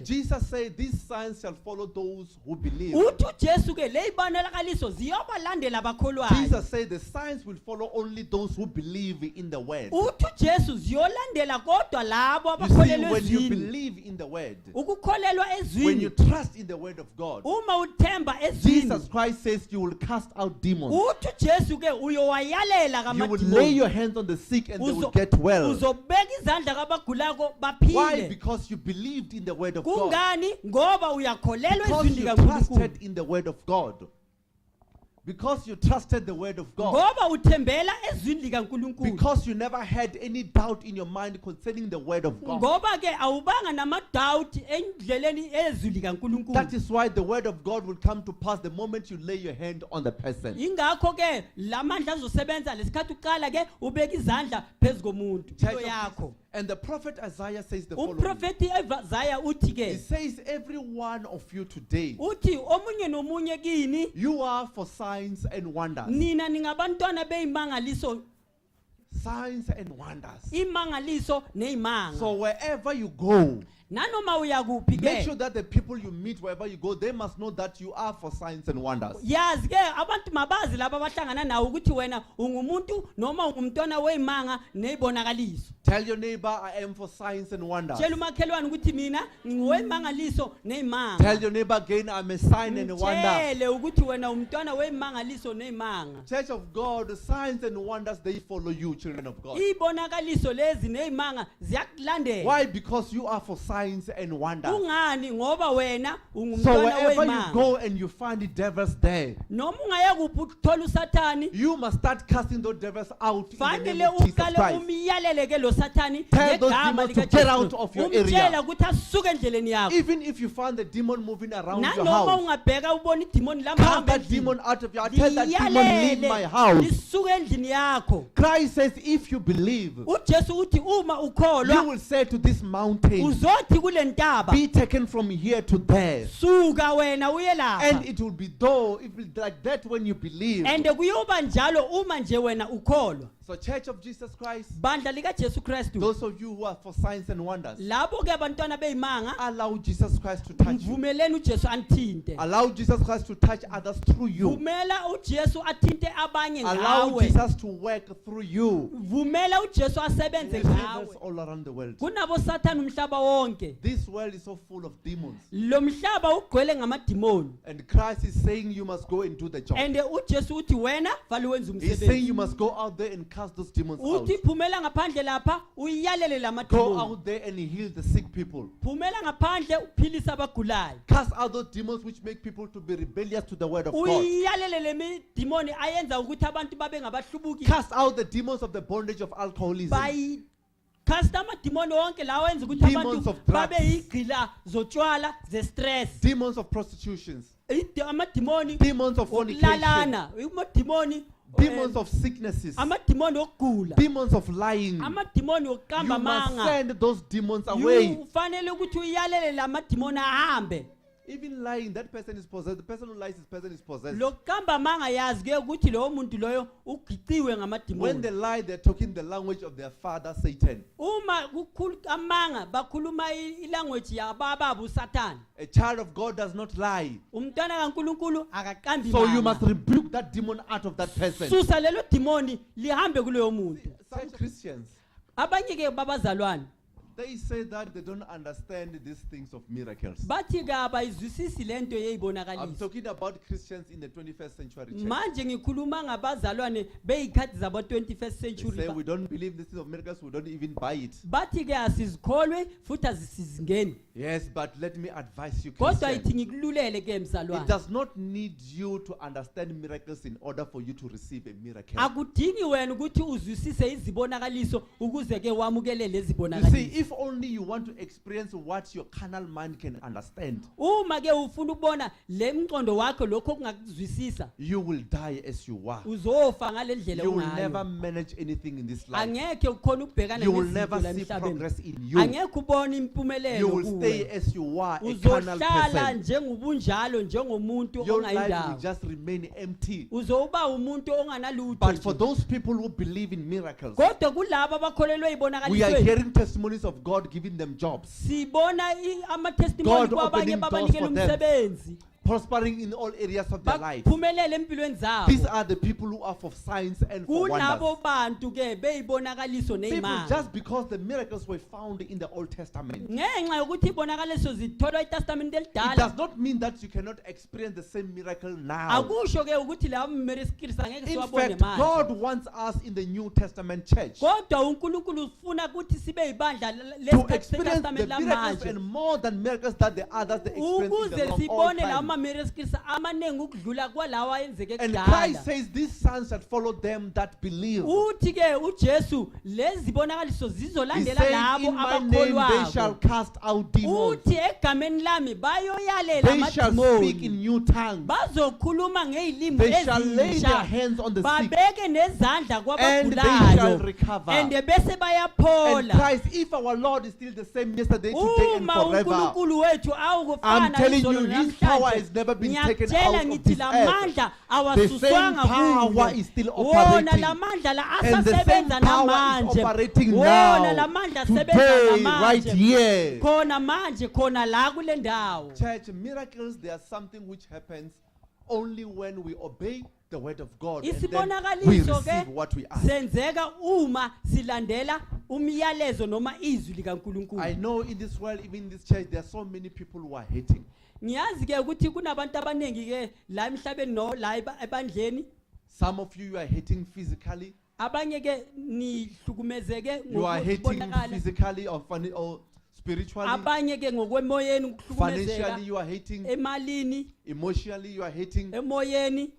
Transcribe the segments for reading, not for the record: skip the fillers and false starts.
umthetho. Jesus said, "These signs shall follow those who believe." Uthi uJesu ke leyibonakaliso ziyobalandela abakholwayo. Jesus said, "The signs will follow only those who believe in the word." Uthi uJesu ziyolandela kodwa labo You see, abakholelwa when you ezwini. believe in the word, Ukukholelwa when you ezwini. trust in the word of God, Uma uthemba ezwini. Jesus Christ says you will cast out demons. Uthi uJesu ke uyowayalela You will lay your kamadimoni. hands on the sick and they will get well. Uzobeka izandla kabagulako Why? baphile. Because you believed in the word of God. Kungani? Ngoba uyakholelwa Because ezwini you likaNkulunkulu. trusted in the word of God. Because you trusted the word of God. Ngoba uthembela ezwini likaNkulunkulu. Because you never had any doubt in your mind concerning the word of God. Ngoba ke awubanga namadoubt endleleni ezwi likaNkulunkulu. That is why the word of God will come to pass the moment you lay your hand on the person. Ingakho ke lamandla azosebenza lesikhathi uqala ke ubeka izandla phezukomuntu Church into of yakho. And the prophet Isaiah says the following. Umprofeti Isaiah uthi He ke says, every one of you today, uthi omunye nomunye kini you are for signs and wonders. nina ningabantwana beyimangaliso Signs and wonders. imangaliso neimanga. So wherever you go, Nanoma uya kuphi make ke sure that the people you meet wherever you go, they must know that you are for signs and wonders. yazi ke abantu mabazi laba abahlangana nawe ukuthi wena ungumuntu noma ungumntwana weimanga nezibonakaliso. Tell your neighbor, I am for signs and wonders. Tshela umakhelwane ukuthi mina ngiwemangaliso neimanga. Tell your neighbor again, I'm a sign and a wonder. Tshele ukuthi wena umntwana weimangaliso neimanga. Church of God, the signs and wonders, they follow you, children of God. Ibonakaliso lezi neimanga ziyakulandela. Why? Because you are for signs and wonders. Ungani ngoba wena So ungumntwana wherever you weimanga. go and you find the devils there, Noma ungaya kuphi uthola uSathani, you must start casting those devils out in the name fanele of Jesus uqale Christ. umiyalele ke lo Sathani Tell those ngegama demons to lika get out Jesu. of your Umtshela area. ukuthi asuke endleleni yakho. Even if you find the demon moving around your Nanoma house, ungabheka ubona idemoni cast lama that demon out of your house. Tell that demon, leave my house. lisuke endlini yakho. Christ says, if you believe, uJesu uthi uma you ukholwa will say to this mountain, uzothi kule ntaba be taken from here to there. suka wena uye And lapha. it will be though, it will be like that when you believe. And kuyoba njalo uma nje wena ukholwa. So Church of Jesus Christ, Bandla lika Jesu Kristu. those of you who are for signs and wonders, Labo ke abantwana beyimanga allow Jesus Christ to touch you. mvumeleni uJesu anithinte. Allow Jesus Christ to touch others through you. Vumela uJesu athinte abanye Allow ngawe. Jesus to work through you. Vumela uJesu asebenze There's ngawe. devils all around the world. Kunabo Sathani umhlaba wonke. This world is so full of demons. Lo mhlaba ugcwele ngamadimoni. And Christ is saying you must go and do the job. And uJesu uthi wena vale wenza He's saying you umsebenzi. must go out there and cast those demons out. Uthi phumela ngaphandle lapha uyalele Go lamadimoni. out there and heal the sick people. Phumela ngaphandle uphilisa abagulayo. Cast out those demons which make people to be rebellious to the word of God. Uyalele lemidimoni ayenza ukuthi abantu babe ngabahlubuki. Cast out the demons of the bondage of alcoholism. Bayi cast amadimoni wonke lawo enza ukuthi Demons abantu of drugs. babe yigqila zotshwala ze-stress. Demons of prostitutions. Amadimoni Demons of fornication. okulalana, amadimoni Demons of sicknesses. amadimoni okugula, Demons of lying. amadimoni You okuqamba must amanga. send those demons away. Ufanele ukuthi uyalele lamadimoni ahambe. Even lying, that person is possessed. The person who lies, this person is possessed. Lokuqamba amanga yazi ke ukuthi lowo muntu loyo ugiciwe When ngamadimoni. they lie, they're talking the language of their father, Satan. Uma amanga bakhuluma ilanguage yababa uSathani. A child of God does not lie. Umntwana kaNkulunkulu akaqambi So you imanga. must rebuke that demon out of that person. Susa lelo dimoni lihambe kuloyo muntu. Some Christians, Abanye ke babazalwane they say that they don't understand these things of miracles. bathi ke abayizwisisi lento I'm yeyibonakaliso. talking about Christians in the 21st century church. Manje ngikhuluma ngabazalwane beyikhathi zabo 21st They century. say we don't believe this thing of miracles, we don't even buy it. Bathi ke asizikholwe futhi azisizingeni. Yes, but let me advise you, Kodwa Christians. ithi ngikululele ke It mzalwane. does not need you to understand miracles in order for you to receive a miracle. Akudingi wena ukuthi uzwisise izibonakaliso ukuze ke wamukele lezi You see, bonakaliso. if only you want to experience what your carnal mind can understand, Uma ke ufuna ukubona lemqondo wakho lokho kungakuzwisisa, you will die as you are. uzofa ngalendlela You will never ungayo. manage anything in this life. Angeke ukhona ukubhekana You will nezinto never la see emhlabeni. progress in you. Angeke ubone You impumelelo will kuwe. stay kuwe as you are, a carnal uzohlala person. njengobunjalo njengomuntu Your life will ongayindawo just remain empty. uzoba umuntu onganalutho But for nje. those people who believe in miracles, Kodwa kulabo abakholelwe we are ibonakalisweni hearing testimonies of God giving them jobs, sibona ama-testimony God kwabanye opening doors babanikela for them. umsebenzi prospering in all areas of their life. baphumelele empilweni zabo. These are the people who are for signs and for Kulabo wonders. bantu ke beyibonakaliso People, neyimanga. just because the miracles were found in the Old Testament, Ngenxa yokuthi ibonakaliso zitholwa eTestament it elidala. does not mean that you cannot experience the same miracle now. Akusho ke ukuthi lawo miracles angeke In siwabone fact, manje. God wants us in the New Testament church Kodwa uNkulunkulu ufuna ukuthi sibe yibandla to experience the leTestament miracles lamanje. and more than miracles that the others they experienced in Ukuze the long sibone lawo time. miracles amanengi ukudlula kwalawa ayenzeke And Christ kudala. says these signs shall follow them that believe. Uthi ke uJesu lezi bonakaliso He zizolandela says, labo in my name they shall abakholwayo. cast out demons. Uthi egameni lami bayoyalela They shall speak in amadimoni. new tongues. Bazokhuluma ngezilimi They shall lay their ezintsha. hands on the sick. Babeke nezandla And they shall kwabagulayo. recover. And bese And bayaphola. Christ, if our Lord is still the same yesterday, today, and Uma forever, uNkulunkulu wethu I'm awukufana telling izolo you, His power namhlanje. has never been taken Ngiyakutshela out of ngithi this la earth. mandla The same awasusiwanga power kuwe. is still Wona operating. la mandla la And the same asasebenza power is namanje. operating Wona la now, mandla asebenza today, right namanje. here. Khona manje khona la kule ndawo. Church, miracles, they are something which happens only when we obey the word of God and then we Isibonakaliso receive ke what we ask. senzeka uma silandela umyalezo noma izwi I likaNkulunkulu. know in this world, even in this church, there are so many people who are hating. Ngiyazi ke ukuthi kunabantu abaningi ke la emhlabeni no la ebandleni. Some of you are hating physically. Abanye ke nihlukumezeke You are hating ngokubonakala. physically or spiritually. Abanye ke ngokwemoyeni Financially, ukuhlukumezeka. you are hating. Emalini, Emotionally, you are hating. emoyeni.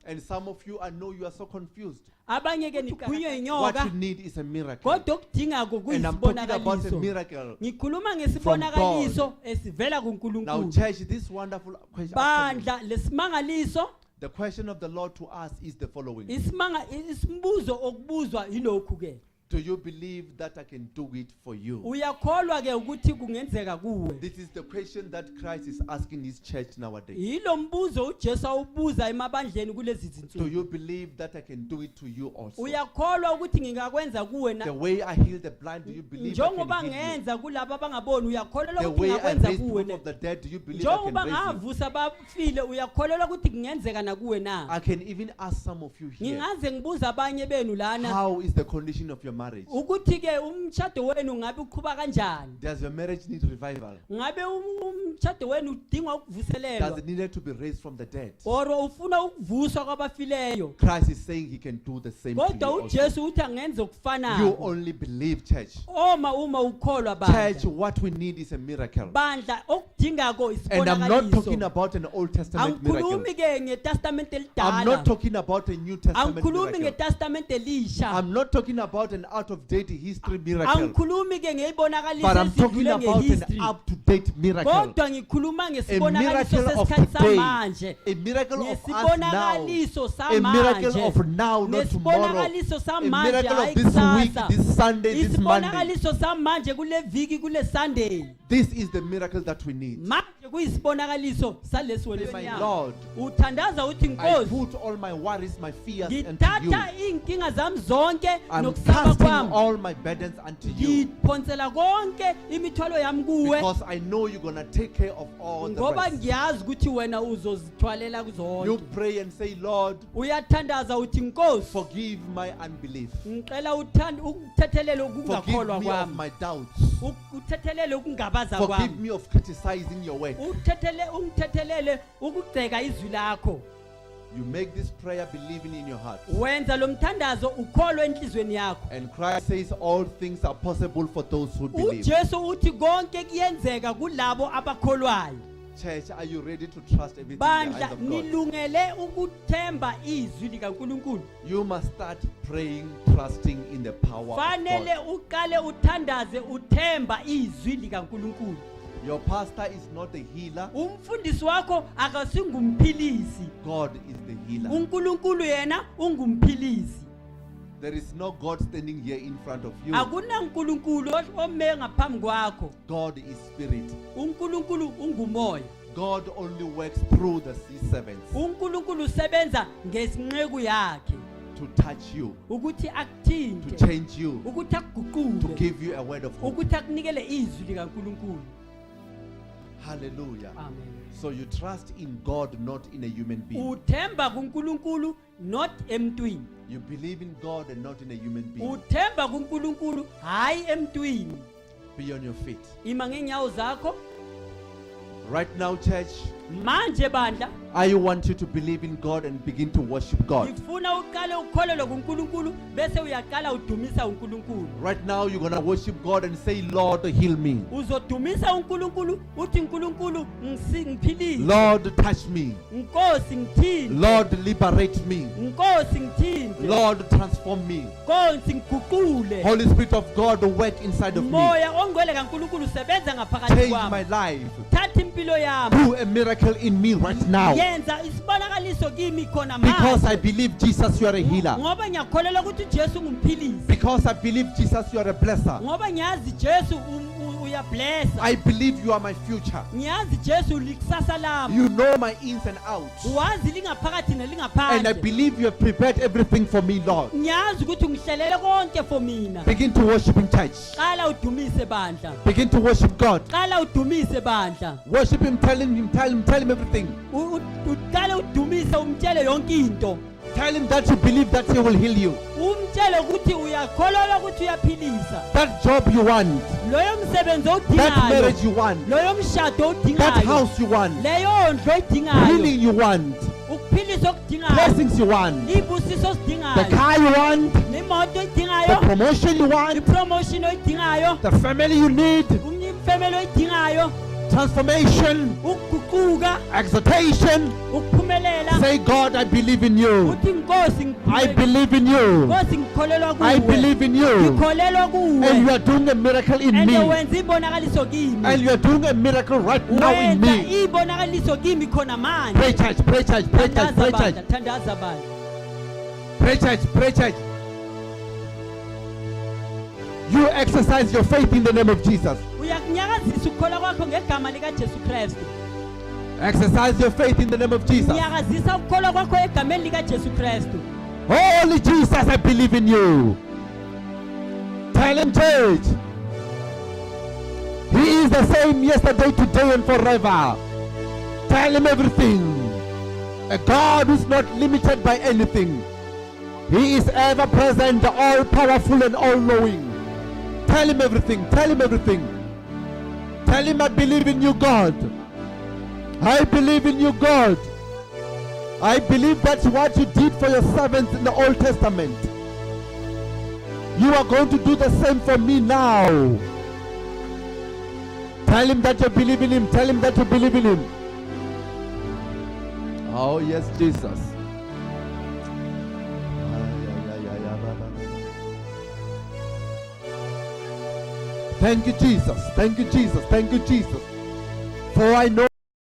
And some of you, I know you are so confused. Abanye ke nigwinywe What you inyoka. need is a miracle. Kodwa okudingako And I'm talking about a kuyisibonakaliso. miracle. Ngikhuluma ngesibonakaliso esivela Now, kuNkulunkulu. church, this wonderful question. Bandla lesimangaliso The question of the Lord to us is the following. isimbuzo okubuzwa yilokhu ke. Do you believe that I can do it for you? Uyakholwa ke ukuthi kungenzeka kuwe. This is the question that Christ is asking his church nowadays. Yilo mbuzo uJesu awubuza emabandleni kulezi Do zinsuku. you believe that I can do it to you also? Uyakholwa ukuthi ngingakwenza kuwe The na way I heal the blind, do you believe I njengoba can heal you? ngenza kulabo abangaboni uyakholelwa The ukuthi way I ngingakwenza raise kuwe people na of the dead, do you believe I can njengoba raise you? ngavusa bafile uyakholelwa ukuthi kungenzeka na kuwe na I can even ask some of you here, ngingaze ngibuza abanye benu lana how is the condition of your marriage? ukuthi ke umshado wenu ngabe uqhuba kanjani Does your marriage need revival? ngabe umshado wenu udinga Does ukuvuselelwa it need to be raised from the dead? or ufuna ukuvuswa kwabafileyo Christ is saying he can do the same thing. kodwa Also. uJesu uthi angenza You okufanayo only believe, church. uma ukholwa Church, bandla what we need is a miracle. bandla okudingako And I'm not talking isibonakaliso about an Old Testament miracle. angikhulumi ke ngetestament I'm elidala not talking about a New Testament angikhulumi miracle. ngetestament elisha I'm not talking about an out-of-date history miracle. angikhulumi ke ngeyibonakaliso But I'm talking esidlule about an ngehistory up-to-date miracle. kodwa ngikhuluma ngesibonakaliso miracle of sesikhathi today. samanje A miracle of us now. ngesibonakaliso A miracle samanje of now, not tomorrow. nesibonakaliso A samanje miracle hayi of this week, kusasa this Sunday, this Monday. isibonakaliso samanje kule viki kule Sunday This is the miracle that we need. manje kuyisibonakaliso salesi wena My enyama. Lord, uthandaza uthi I nkosi put all my worries, my fears unto you. ngithatha inkinga zami zonke I'm nokusaba casting kwami all my burdens unto you. ngiphonsela konke imithwalo yami kuwe Because I know you're going to take care of all the ngoba rest. ngiyazi ukuthi wena uzozithwalela You kuzonke pray and say, Lord, uyathandaza uthi nkosi forgive my unbelief. ngicela ukuthethelele ukungakholwa Forgive me of kwami my doubts. uthethelele ukungabaza Forgive kwami me of criticizing your word. ungithethelele ukugceka izwi lakho You make this prayer believing in your heart. wenza lo mthandazo ukholwe enhlizweni yakho And Christ says all things are possible for those who believe. uJesu uthi konke kuyenzeka kulabo abakholwayo Church, are you ready to trust everything in the bandla hands of God? nilungele ukuthemba izwi likaNkulunkulu You must start praying, trusting in the power of fanele God. uqale uthandaze uthemba izwi likaNkulunkulu Your pastor is not a healer. umfundisi wakho akasingumphilisi God is the healer. uNkulunkulu yena ungumphilisi There is no God standing here in front of you. akunankulunkulu ome ngaphambi kwakho. God is spirit. uNkulunkulu ungumoya. God only works through the C7s uNkulunkulu usebenza ngesinqeku yakhe to touch you, ukuthi to akuthinte, change you, ukuthi to akuguqule, give you a word of hope. ukuthi akunikele izwi likaNkulunkulu. Hallelujah. Amen. So you trust in God, not in a human being. Uthemba kuNkulunkulu not emntwini. You believe in God and not in a human being. Uthemba kuNkulunkulu hayi emntwini. Be on your feet. Ima ngenyawo zakho Right now, church, manje bandla. I want you to believe in God and begin to worship God. Ngifuna uqale ukholelwe kuNkulunkulu bese uyaqala udumisa uNkulunkulu. Right now, you're going to worship God and say, Lord, heal me. Uzodumisa uNkulunkulu uthi uNkulunkulu ngiphilise. Lord, touch me. Nkosi ngithini. Lord, liberate me. Nkosi ngithini. Lord, transform me. Nkosi ngiguqule. Holy Spirit of God, work inside of me. Moya ongcwele kaNkulunkulu sebenza ngaphakathi Change kwami. my life. Thatha impilo yami. Do a miracle in me right now. Yenza isibonakaliso kimi khona Because manje. I believe, Jesus, you are a healer. Ngoba ngiyakholelwa ukuthi Jesu ngumphilisi. Because I believe, Jesus, you are a blesser. Ngoba ngiyazi Jesu uyablessa. I believe you are my future. Ngiyazi Jesu likusasa lami. You know my ins and outs. Wazi lingaphakathi And I nelingaphandle. believe you have prepared everything for me, Lord. Ngiyazi ukuthi ungihlelele konke for mina. Begin to worship in church. Qala udumise bandla. Begin to worship God. Qala udumise bandla. Worship Him, tell Him everything. Uqale udumise umtshele yonke into. Tell Him that you believe that He will heal you. Umtshele ukuthi uyakholelwa ukuthi uyaphilisa. That job you want. Loyo msebenzi That odingayo. marriage you want. Loyo mshado That odingayo. house you want. Leyo ndlo odingayo. Healing you want. Ukuphilisa okudingayo. Blessings you want. Ibusiso The odingayo. car you want. Nemoto The oyidingayo. promotion you want. Ipromotion oyidingayo. The family you need. Umfemelo oyidingayo. Transformation. Ukuguquka. Exhortation. Ukuphumelela. Say, God, I believe in you. Uthi Nkosi I believe in you. Nkosi ngikholelwa kuwe. I believe in you. Ngikholelwa kuwe. And you are doing a miracle in And me. wenza ibonakaliso kimi. And you are doing a miracle right now in Wenza me. ibonakaliso kimi khona manje. Pray church, pray church, pray church, pray church. Thandaza bandla. Pray church, pray church. You exercise your faith in the name of Jesus. Uyakunyakazisa ukukholwa kwakho ngegama lika Jesu Kristu. Exercise your faith in the name of Jesus. Nyakazisa ukukholwa kwakho egameni lika Jesu Kristu. Holy Jesus, I believe in you. Tell him, church. He is the same yesterday, today, and forever. Tell him everything. A God who is not limited by anything. He is ever present, all powerful and all knowing. Tell him everything. Tell him everything. Tell him, I believe in you, God. I believe in you, God. I believe that's what you did for your servants in the Old Testament. You are going to do the same for me now. Tell him that you believe in him. Tell him that you believe in him. Oh, yes, Jesus. Thank you, Jesus. Thank you, Jesus. Thank you, Jesus. For I know